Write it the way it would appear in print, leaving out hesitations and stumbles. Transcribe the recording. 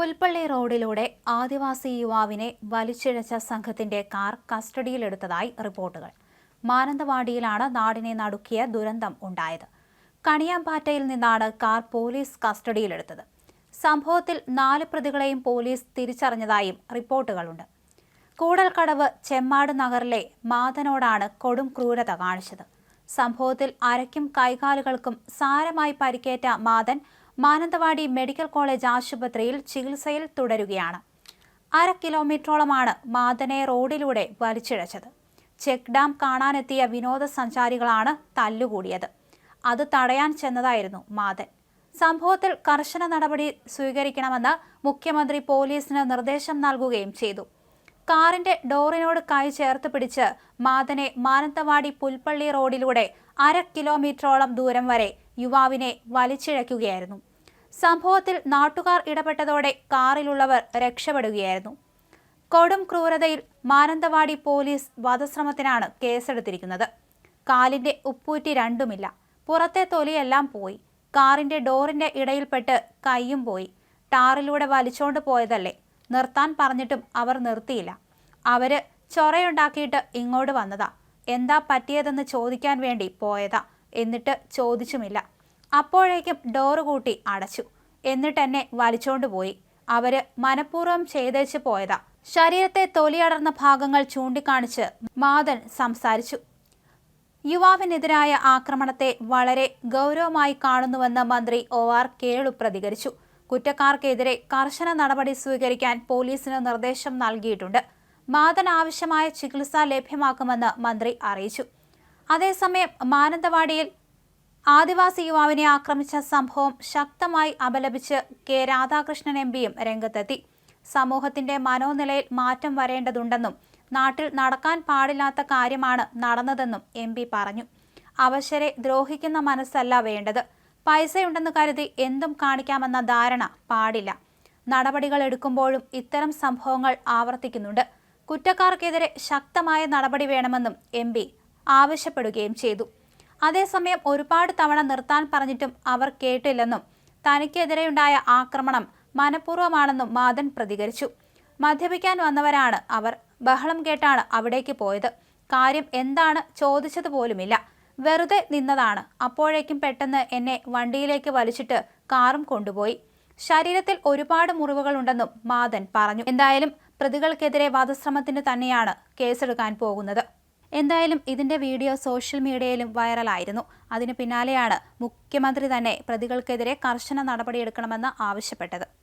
പുൽപ്പള്ളി റോഡിലൂടെ ആദിവാസി യുവാവിനെ വലിച്ചിഴച്ച സംഘത്തിന്റെ കാർ കസ്റ്റഡിയിലെടുത്തതായി റിപ്പോർട്ടുകൾ. മാനന്തവാടിയിലാണ് നാടിനെ നടുക്കിയ ദുരന്തം ഉണ്ടായത്. കണിയാമ്പാറ്റയിൽ നിന്നാണ് കാർ പോലീസ് കസ്റ്റഡിയിലെടുത്തത്. സംഭവത്തിൽ 4 പ്രതികളെയും പോലീസ് തിരിച്ചറിഞ്ഞതായും റിപ്പോർട്ടുകളുണ്ട്. കൂടൽക്കടവ് ചെമ്മാട് നഗറിലെ മാതനോടാണ് കൊടും ക്രൂരത കാണിച്ചത്. സംഭവത്തിൽ അരയ്ക്കും കൈകാലുകൾക്കും സാരമായി പരിക്കേറ്റ മാതൻ മാനന്തവാടി മെഡിക്കൽ കോളേജ് ആശുപത്രിയിൽ ചികിത്സയിൽ തുടരുകയാണ്. 1/2 കിലോമീറ്ററോളമാണ് മാതനെ റോഡിലൂടെ വലിച്ചിഴച്ചത്. Check dam കാണാനെത്തിയ വിനോദസഞ്ചാരികളാണ് തല്ലുകൂടിയത്. അത് തടയാൻ ചെന്നതായിരുന്നു മാതൻ. സംഭവത്തിൽ കർശന നടപടി സ്വീകരിക്കണമെന്ന് മുഖ്യമന്ത്രി പോലീസിന് നിർദ്ദേശം നൽകുകയും ചെയ്തു. കാറിന്റെ ഡോറിനോട് കൈ ചേർത്ത് പിടിച്ച് മാതനെ മാനന്തവാടി പുൽപ്പള്ളി റോഡിലൂടെ 1/2 കിലോമീറ്ററോളം ദൂരം വരെ യുവാവിനെ വലിച്ചിഴയ്ക്കുകയായിരുന്നു. സംഭവത്തിൽ നാട്ടുകാർ ഇടപെട്ടതോടെ കാറിലുള്ളവർ രക്ഷപ്പെടുകയായിരുന്നു. കൊടും ക്രൂരതയിൽ മാനന്തവാടി പോലീസ് വധശ്രമത്തിനാണ് കേസെടുത്തിരിക്കുന്നത്. കാലിന്റെ ഉപ്പൂറ്റി രണ്ടുമില്ല, പുറത്തെ തൊലിയെല്ലാം പോയി. കാറിന്റെ ഡോറിന്റെ ഇടയിൽപ്പെട്ട് കൈയും പോയി. ടാറിലൂടെ വലിച്ചോണ്ട് പോയതല്ലേ, നിർത്താൻ പറഞ്ഞിട്ടും അവർ നിർത്തിയില്ല. അവര് ചൊറയുണ്ടാക്കിയിട്ട് ഇങ്ങോട്ട് വന്നതാ. എന്താ പറ്റിയതെന്ന് ചോദിക്കാൻ വേണ്ടി പോയതാ. എന്നിട്ട് ചോദിച്ചുമില്ല. അപ്പോഴേക്കും ഡോറ് കൂട്ടി അടച്ചു. എന്നിട്ടെന്നെ വലിച്ചോണ്ട് പോയി. അവര് മനഃപൂർവ്വം ചെയ്തേച്ച് പോയതാ. ശരീരത്തെ തൊലിയടർന്ന ഭാഗങ്ങൾ ചൂണ്ടിക്കാണിച്ച് മാതൻ സംസാരിച്ചു. യുവാവിനെതിരായ ആക്രമണത്തെ വളരെ ഗൗരവമായി കാണുന്നുവെന്ന് മന്ത്രി OR കേളു പ്രതികരിച്ചു. കുറ്റക്കാർക്കെതിരെ കർശന നടപടി സ്വീകരിക്കാൻ പോലീസിന് നിർദ്ദേശം നൽകിയിട്ടുണ്ട്. മാതൻ ആവശ്യമായ ചികിത്സ ലഭ്യമാക്കുമെന്ന് മന്ത്രി അറിയിച്ചു. അതേസമയം മാനന്തവാടിയിൽ ആദിവാസി യുവാവിനെ ആക്രമിച്ച സംഭവം ശക്തമായി അപലപിച്ച് K. രാധാകൃഷ്ണൻ MPയും രംഗത്തെത്തി. സമൂഹത്തിന്റെ മനോനിലയിൽ മാറ്റം വരേണ്ടതുണ്ടെന്നും നാട്ടിൽ നടക്കാൻ പാടില്ലാത്ത കാര്യമാണ് നടന്നതെന്നും MP പറഞ്ഞു. അവശരെ ദ്രോഹിക്കുന്ന മനസ്സല്ല വേണ്ടത്. പൈസയുണ്ടെന്ന് കരുതി എന്തും കാണിക്കാമെന്ന ധാരണ പാടില്ല. നടപടികൾ എടുക്കുമ്പോഴും ഇത്തരം സംഭവങ്ങൾ ആവർത്തിക്കുന്നുണ്ട്. കുറ്റക്കാർക്കെതിരെ ശക്തമായ നടപടി വേണമെന്നും MP ആവശ്യപ്പെടുകയും ചെയ്തു. അതേസമയം ഒരുപാട് തവണ നിർത്താൻ പറഞ്ഞിട്ടും അവർ കേട്ടില്ലെന്നും തനിക്കെതിരെയുണ്ടായ ആക്രമണം മനഃപൂർവ്വമാണെന്നും മാതൻ പ്രതികരിച്ചു. മദ്യപിക്കാൻ വന്നവരാണ് അവർ. ബഹളം കേട്ടാണ് അവിടേക്ക് പോയത്. കാര്യം എന്താണ് ചോദിച്ചതുപോലുമില്ല. വെറുതെ നിന്നതാണ്. അപ്പോഴേക്കും പെട്ടെന്ന് എന്നെ വണ്ടിയിലേക്ക് വലിച്ചിട്ട് കാറും കൊണ്ടുപോയി. ശരീരത്തിൽ ഒരുപാട് മുറിവുകളുണ്ടെന്നും മാതൻ പറഞ്ഞു. എന്തായാലും പ്രതികൾക്കെതിരെ വധശ്രമത്തിന് തന്നെയാണ് കേസെടുക്കാൻ പോകുന്നത്. എന്തായാലും ഇതിന്റെ വീഡിയോ സോഷ്യൽ മീഡിയയിലും വൈറലായിരുന്നു. അതിന് പിന്നാലെയാണ് മുഖ്യമന്ത്രി തന്നെ പ്രതികൾക്കെതിരെ കർശന നടപടിയെടുക്കണമെന്ന് ആവശ്യപ്പെട്ടത്.